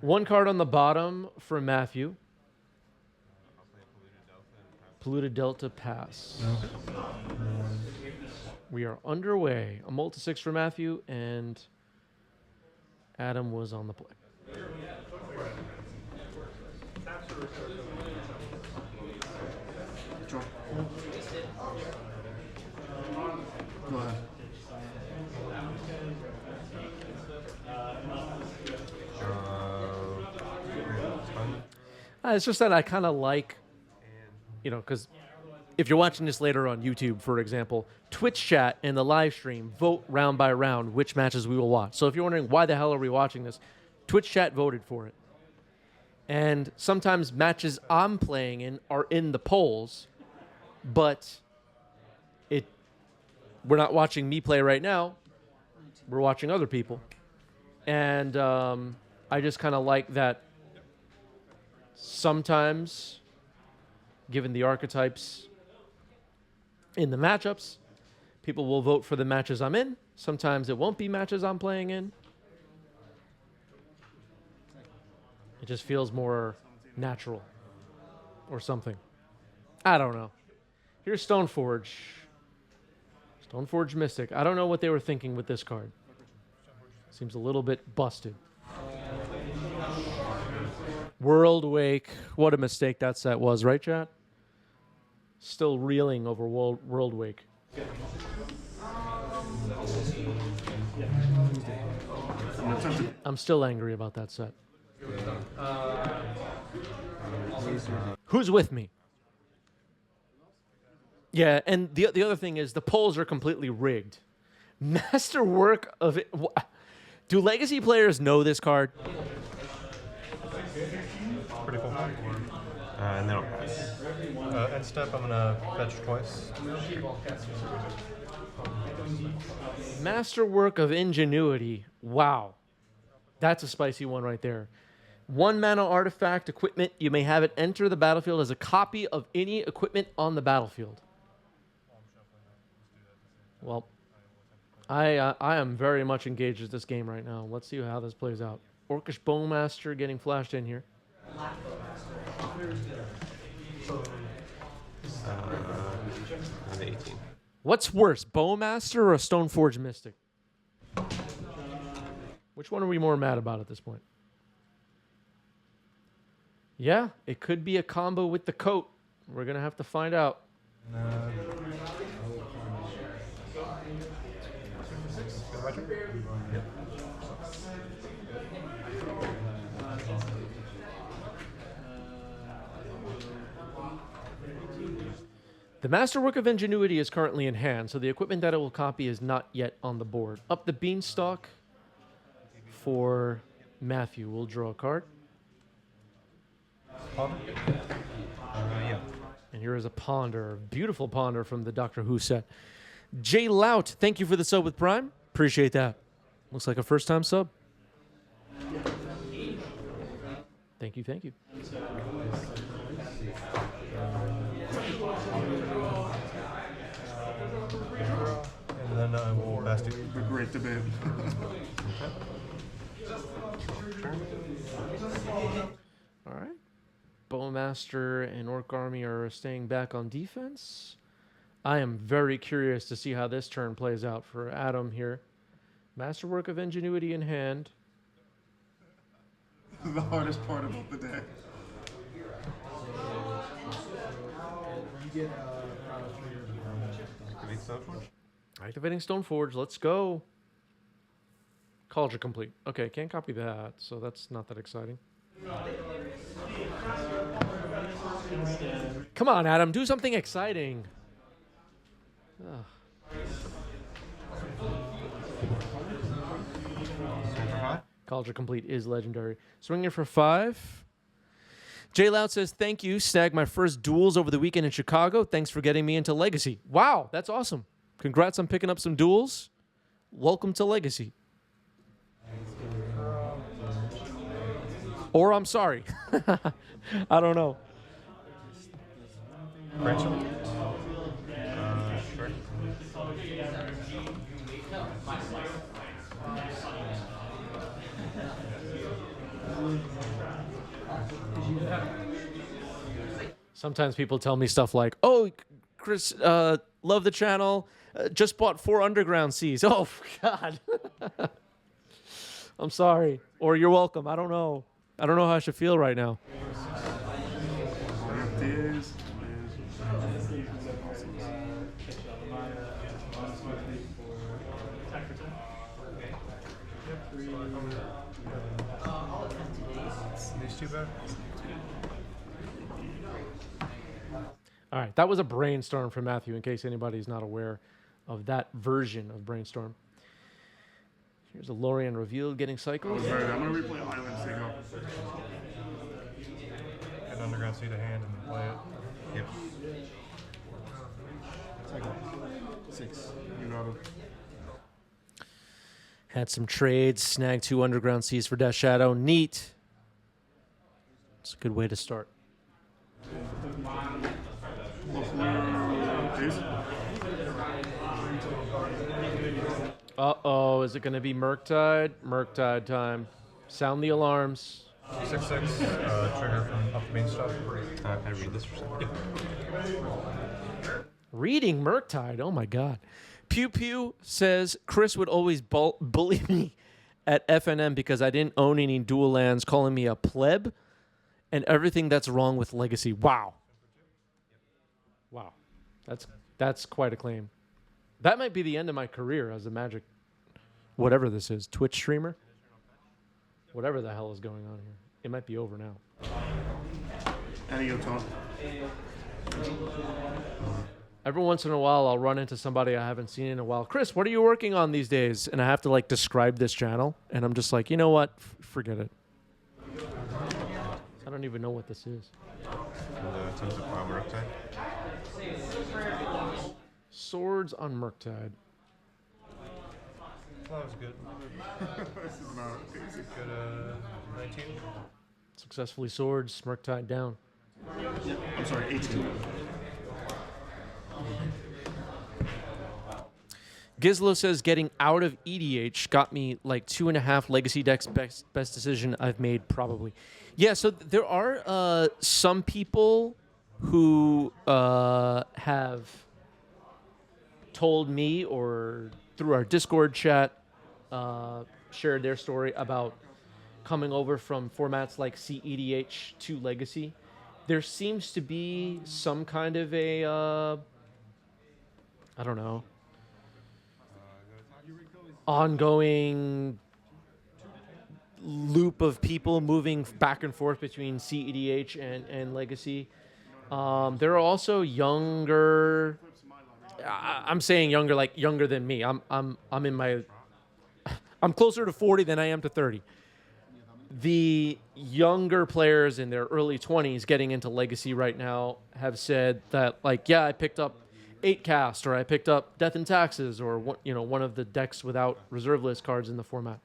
One card on the bottom for Matthew. Polluted Delta pass. We are underway. A multi-6 for Matthew, and Adam was on the play. Go ahead. It's just that I kind of like, you know, because if you're watching this later on YouTube, for example, Twitch chat and the live stream vote round by round which matches we will watch. So if you're wondering why the hell are we watching this, Twitch chat voted for it. And sometimes matches I'm playing in are in the polls, but we're not watching me play right now. We're watching other people. And I just kind of like that sometimes, given the archetypes in the matchups, people will vote for the matches I'm in. Sometimes it won't be matches I'm playing in. It just feels more natural or something. I don't know. Here's Stoneforge. Stoneforge Mystic. I don't know what they were thinking with this card. Seems a little bit busted. World Wake. What a mistake that set was, right, chat? Still reeling over World Wake. I'm still angry about that set. Who's with me? Yeah, and the other thing is the polls are completely rigged. Masterwork of it. Do Legacy players know this card? Pretty cool. And then I'll pass. End step, I'm gonna fetch twice. Masterwork of Ingenuity. Wow. That's a spicy one right there. 1 mana artifact equipment. You may have it enter the battlefield as a copy of any equipment on the battlefield. Well, I am very much engaged with this game right now. Let's see how this plays out. Orcish Bowmaster getting flashed in here. 18. What's worse, Bowmaster or a Stoneforge Mystic? Which one are we more mad about at this point? Yeah, it could be a combo with the coat. We're going to have to find out. The Masterwork of Ingenuity is currently in hand, so the equipment that it will copy is not yet on the board. Up the Beanstalk for Matthew. We'll draw a card. Yeah. And here is a Ponder. Beautiful Ponder from the Doctor Who set. Jay Lout, thank you for the sub with Prime. Appreciate that. Looks like a first-time sub. Thank you, thank you. And then I will pass to you. A great debate. All right. Bowmaster and Orc Army are staying back on defense. I am very curious to see how this turn plays out for Adam here. Masterwork of Ingenuity in hand. The hardest part about the day. Activate Stoneforge. Activating Stoneforge. Let's go. Cauldron complete. Okay, can't copy that, so that's not that exciting. Come on, Adam. Do something exciting. Ugh. Cauldron complete is legendary. Swinging for 5. Jay Loud says, thank you. Snagged my first duels over the weekend in Chicago. Thanks for getting me into Legacy. Wow, that's awesome. Congrats on picking up some duels. Welcome to Legacy. Or I'm sorry. I don't know. Ransom? Sure. Sometimes people tell me stuff like, "Oh, Chris, love the channel. Just bought 4 underground seas." Oh God. I'm sorry, or you're welcome. I don't know. I don't know how I should feel right now. These two back. All right, that was a brainstorm from Matthew, in case anybody's not aware of that version of brainstorm. Here's a Lorien revealed getting cycled. I'm gonna replay Island Signal. Get an underground sea to hand and then play it. Yep. Cycle. 6. You got it. Had some trades, snagged 2 underground seas for Death Shadow. Neat. It's a good way to start. Uh-oh, is it going to be Murktide? Murktide time. Sound the alarms. 6/6 trigger from up the Beanstalk. I read this for a second. Reading Murktide, oh my God. Pew Pew says, Chris would always bully me at FNM because I didn't own any dual lands, calling me a pleb and everything that's wrong with Legacy. Wow. Wow. That's quite a claim. That might be the end of my career as a Magic, whatever this is, Twitch streamer. Whatever the hell is going on here. It might be over now. Any of your Every once in a while, I'll run into somebody I haven't seen in a while. Chris, what are you working on these days? And I have to like describe this channel. And I'm just like, you know what? Forget it. I don't even know what this is. Tons of Power Murktide. Swords on Murktide. Well, that was good. This is not easy. Good 19. Successfully swords, Murktide down. I'm sorry, 18. Gizlo says getting out of EDH got me like 2.5 legacy decks. Best decision I've made, probably. Yeah, so there are some people who have told me or through our Discord chat shared their story about coming over from formats like CEDH to Legacy. There seems to be some kind of a, I don't know, ongoing loop of people moving back and forth between CEDH and Legacy. There are also younger. I'm saying younger, like younger than me. I'm in my. I'm closer to 40 than I am to 30. The younger players in their early 20s getting into Legacy right now have said that, like, yeah, I picked up 8-cast, or I picked up Death and Taxes, or one of the decks without reserve list cards in the format.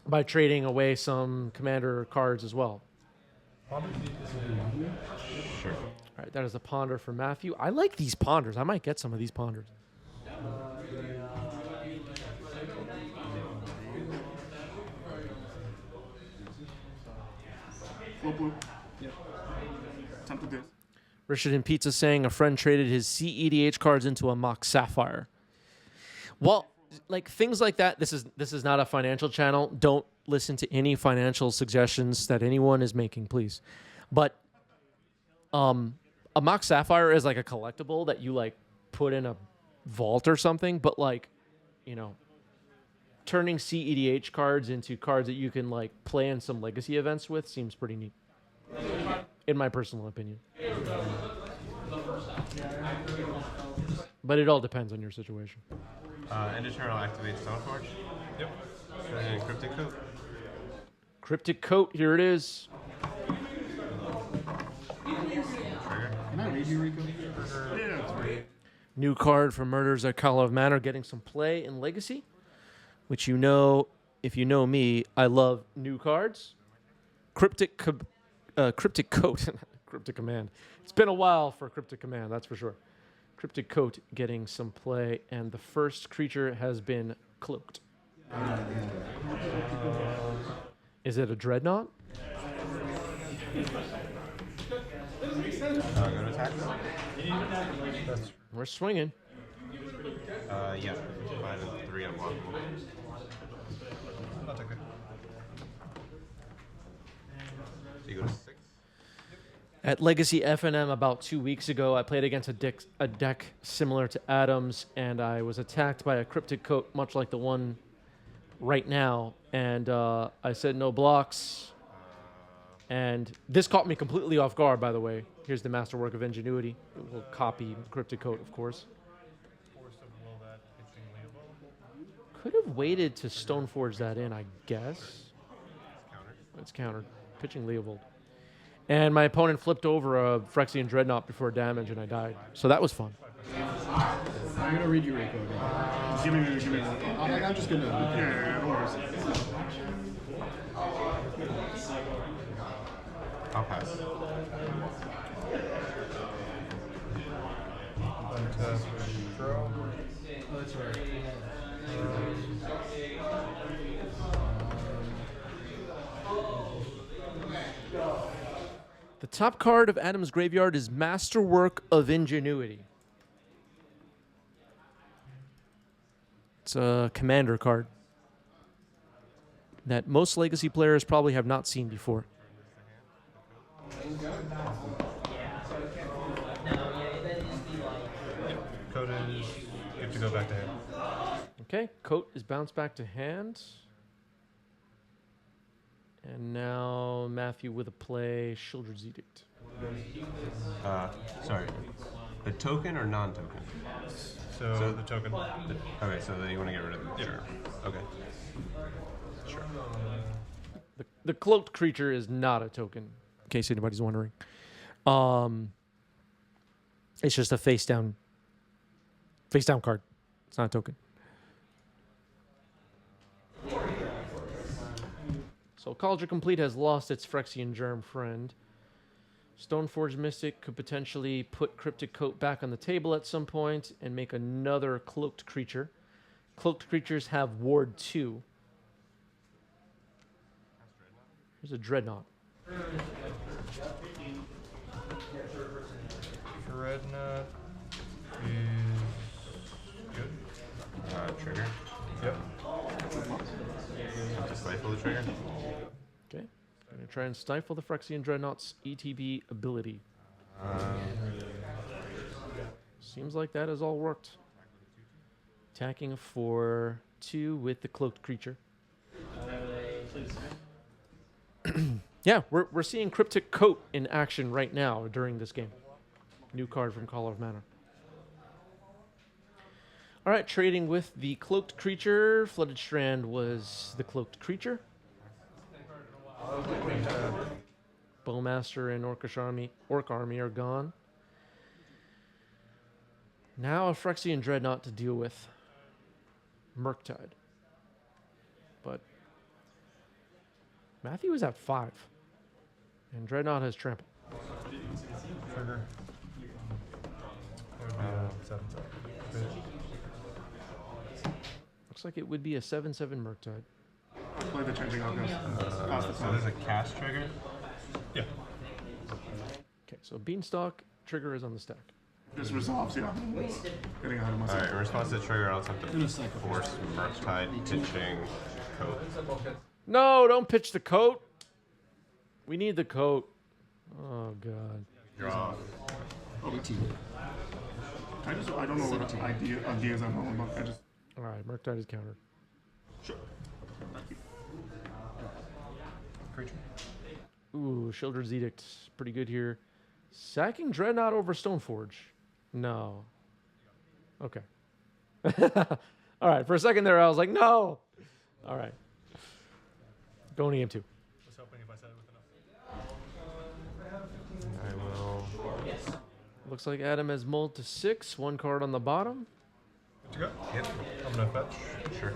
By trading away some commander cards as well. Sure. All right, that is a ponder for Matthew. I like these ponders. I might get some of these ponders. Blue. Yep. Tempted this. Richard and Pizza saying a friend traded his CEDH cards into a Mox Sapphire. Well, like things like that. This is not a financial channel. Don't listen to any financial suggestions that anyone is making, please. But a Mox Sapphire is like a collectible that you like put in a vault or something. But like, turning CEDH cards into cards that you can like play in some Legacy events with seems pretty neat, in my personal opinion. But it all depends on your situation. End Eternal activates Stoneforge. Yep. And Cryptic Coat. Cryptic Coat, here it is. Trigger. Can I read you, Rico? Yeah, it's great. New card for Murders at Call of Manor getting some play in Legacy, which you know, if you know me, I love new cards. Cryptic Coat. Cryptic Command. It's been a while for Cryptic Command, that's for sure. Cryptic Coat getting some play, and the first creature has been cloaked. Is it a Dreadnought? Go to attack. That's We're swinging. Yeah. 5 and 3 unblockable. I'll take it. So you go to 6. At Legacy FNM about 2 weeks ago, I played against a deck similar to Adam's, and I was attacked by a cryptic coat, much like the one right now. And I said no blocks. And this caught me completely off guard, by the way. Here's the masterwork of ingenuity. It will copy cryptic coat, of course. Force of will that pitching label. Could have waited to Stoneforge that in, I guess. It's countered. Pitching Leovold. And my opponent flipped over a Phyrexian Dreadnought before damage, and I died. So that was fun. I'm gonna read your Rico again. Give me. I'm just gonna. Yeah, no worries. I'll pass. Untap, draw. Oh, that's right. The top card of Adam's Graveyard is Masterwork of Ingenuity. It's a commander card that most Legacy players probably have not seen before. Code is good to go back to hand. Okay, Coat is bounced back to hand. And now Matthew with a play, Shieldred's Edict. Sorry. The token or non-token? So the token. Okay, so then you want to get rid of the... Sure. Okay. Sure. The cloaked creature is not a token, in case anybody's wondering. It's just a face down card. It's not a token. So Culture Complete has lost its Phyrexian Germ friend. Stoneforge Mystic could potentially put Cryptic Coat back on the table at some point and make another cloaked creature. Cloaked creatures have Ward 2. Here's a Dreadnought. Dreadnought is good. Trigger. Yep. Have to stifle the trigger. Okay. I'm going to try and stifle the Phyrexian Dreadnought's ETB ability. Seems like that has all worked. Attacking for 2 with the cloaked creature. Yeah, we're seeing Cryptic Coat in action right now during this game. New card from Call of Mana. All right, trading with the cloaked creature. Flooded Strand was the cloaked creature. Bowmaster and Orc Army are gone. Now a Phyrexian Dreadnought to deal with. Murktide. But Matthew is at 5. And Dreadnought has trample. Trigger. That would be a 7/7. Looks like it would be a 7/7 Murktide. Play the changing outcomes. Pass the So time. there's a cast trigger. Yeah. Okay, so Beanstalk trigger is on the stack. Just resolves, yeah. Getting ahead of myself. Alright, in response to the trigger, I'll attempt Gonna to cycle. force Murktide pitching Coat. No, don't pitch the coat. We need the coat. Oh god. Draw. 18. I don't know what ideas I'm on, but I just... All right, Murktide is countered. Sure. Thank you. Creature. Ooh, Shieldred's Edict, pretty good here. Sacking Dreadnought over Stoneforge. No. Okay. All right, for a second there I was like, no. All right. Going EM2. Was hoping if I said it with enough. I will... Looks like Adam has mulled to 6, 1 card on the bottom. Good to go. Yep. I'm gonna fetch. Sure.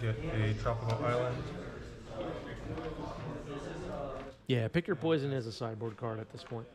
Get a tropical island. Yeah, pick your poison as a sideboard card at this point.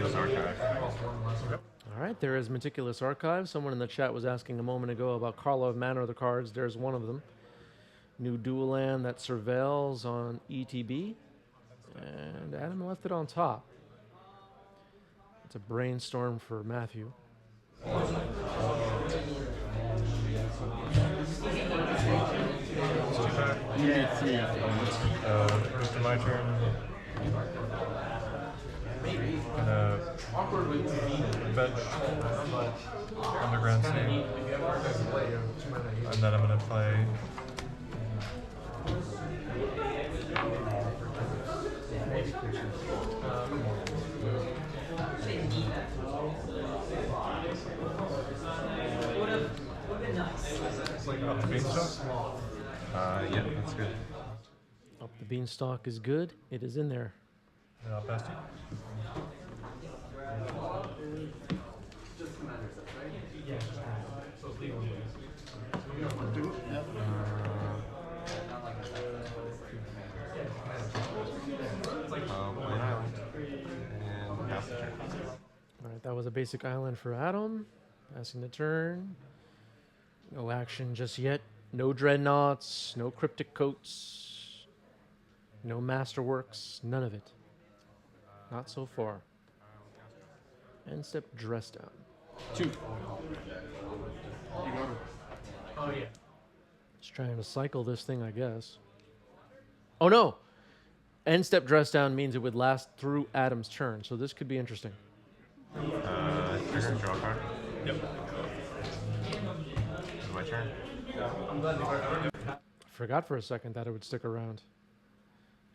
Meticulous Archive. All right, there is Meticulous Archive. Someone in the chat was asking a moment ago about Carla of Mana of the cards. There's one of them. New dual land that surveils on ETB. And Adam left it on top. It's a brainstorm for Matthew. You need 3 after First in my turn. Gonna fetch Underground Sea. And then I'm gonna play up the Beanstalk. Yeah, that's good. Up the Beanstalk is good. It is in there. And I'll pass to you. Play an island. And pass the turn. All right, that was a basic island for Adam. Passing the turn. No action just yet. No dreadnoughts, no cryptic coats, no masterworks, none of it. Not so far. End step dress down. 2. You got it. Just trying to cycle this thing, I guess. Oh no! End step dress down means it would last through Adam's turn, so this could be interesting. Trigger, draw a card. Yep. It's my turn. Forgot for a second that it would stick around.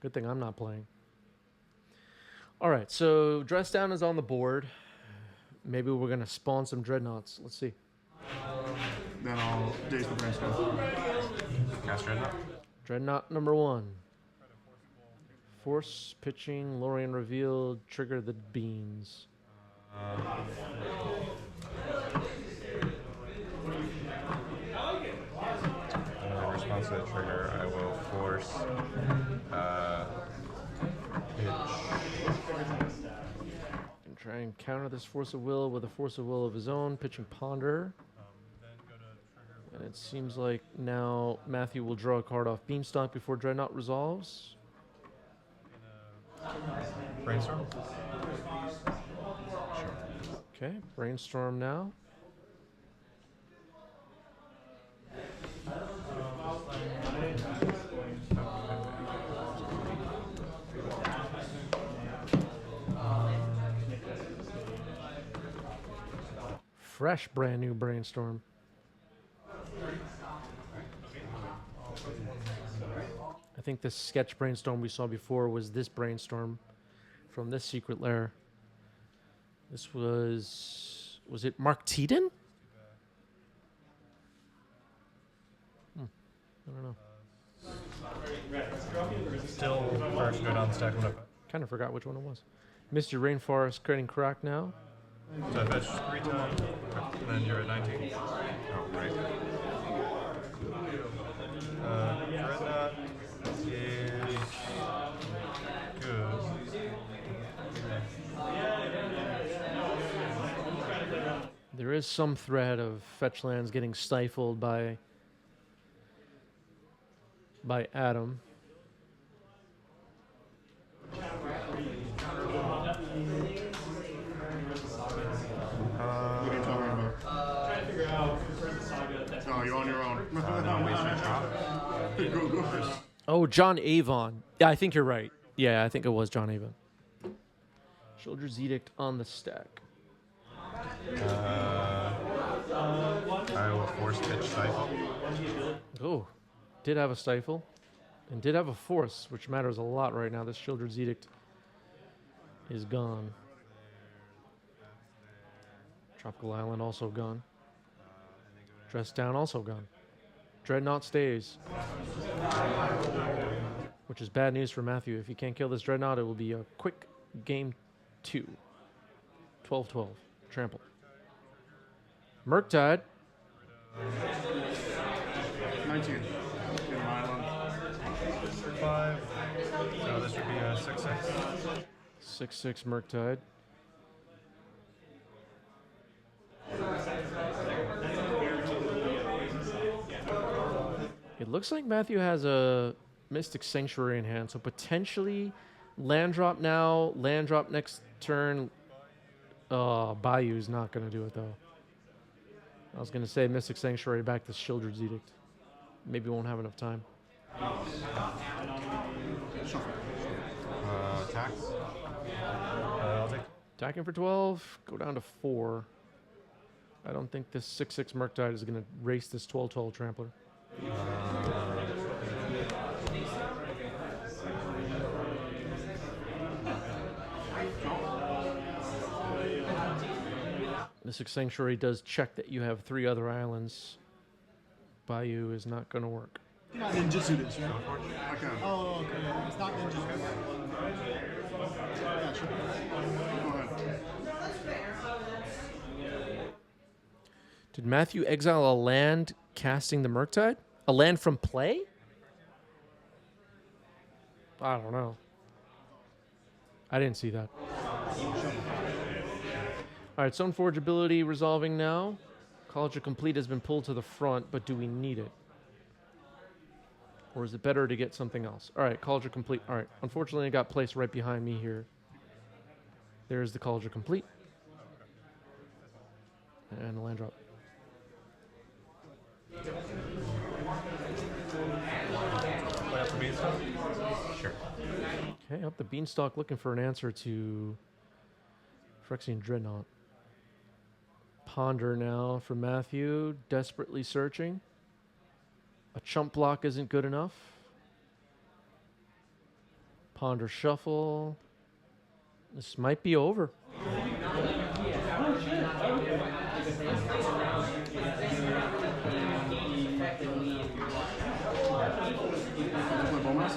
Good thing I'm not playing. All right, so dress down is on the board. Maybe we're gonna spawn some dreadnoughts. Let's see. Then I'll daze the brainstorm. Cast Dreadnought. Dreadnought number 1. Force pitching, Lorien revealed, trigger the beans. In response to that trigger, I will force pitch. And try and counter this force of will with a force of will of his own, pitching ponder. And it seems like now Matthew will draw a card off Beanstalk before Dreadnought resolves. Brainstorm. Okay, brainstorm now. Fresh, brand new brainstorm. I think the sketch brainstorm we saw before was this brainstorm from this secret lair. This was it Mark Teeden? I don't know. Still first go down the stack one up. Kind of forgot which one it was. Mr. Rainforest creating crack now. So I fetch 3 times, and then you're at 19. Oh, right. Dreadnought is good. There is some thread of fetch lands getting stifled by Adam. What are you talking about? Oh, you're on your own. No, waste your drop. Go first. Oh, John Avon. Yeah, I think you're right. Yeah, I think it was John Avon. Soldier's Edict on the stack. I will force pitch Stifle. Oh, did have a stifle. And did have a force, which matters a lot right now. This Children's Edict is gone. Tropical Island also gone. Dress Down also gone. Dreadnought stays. Which is bad news for Matthew. If you can't kill this Dreadnought, it will be a quick game 2. 12-12. Trample. Murktide. 19. In my island. 5. So this would be a 6-6. 6-6 Murktide. It looks like Matthew has a Mystic Sanctuary in hand, so potentially land drop now, land drop next turn. Bayou's not going to do it, though. I was going to say Mystic Sanctuary back to Shieldred's Edict. Maybe won't have enough time. Attacks. I'll take. Attacking for 12, go down to 4. I don't think this 6/6 Murktide is going to race this 12/12 Trampler. Mystic Sanctuary does check that you have 3 other islands. Bayou is not going to work. Not ninjutsu this, right? Okay. Oh, okay. It's not ninjutsu. Yeah, sure. Go ahead. Did Matthew exile a land casting the Murktide? A land from play? I don't know. I didn't see that. All right, Stoneforge ability resolving now. College of Complete has been pulled to the front, but do we need it? Or is it better to get something else? All right, College of Complete. All right, unfortunately, it got placed right behind me here. There's the College of Complete. And the land drop. Play up the Beanstalk? Sure. Okay, up the Beanstalk looking for an answer to Phyrexian Dreadnought. Ponder now for Matthew, desperately searching. A chump block isn't good enough. Ponder shuffle. This might be over. Play bonus?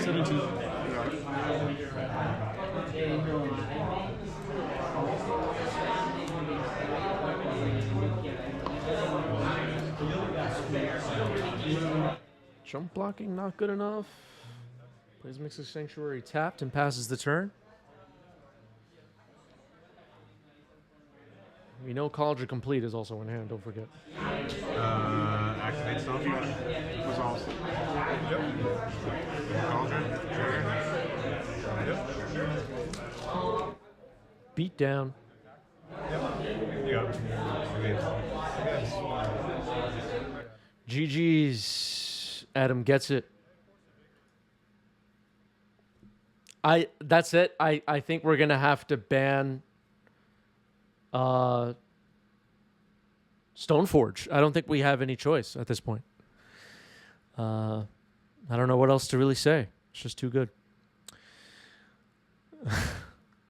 17. Jump blocking not good enough. Plays Mystic Sanctuary tapped and passes the turn. We know College of Complete is also in hand, don't forget. Activate Stoneforge. Resolves. Yep. Cauldron. Yep. Beat down. You got it. Okay. GG's. Adam gets it. That's it. I think we're gonna have to ban Stoneforge. I don't think we have any choice at this point. I don't know what else to really say. It's just too good.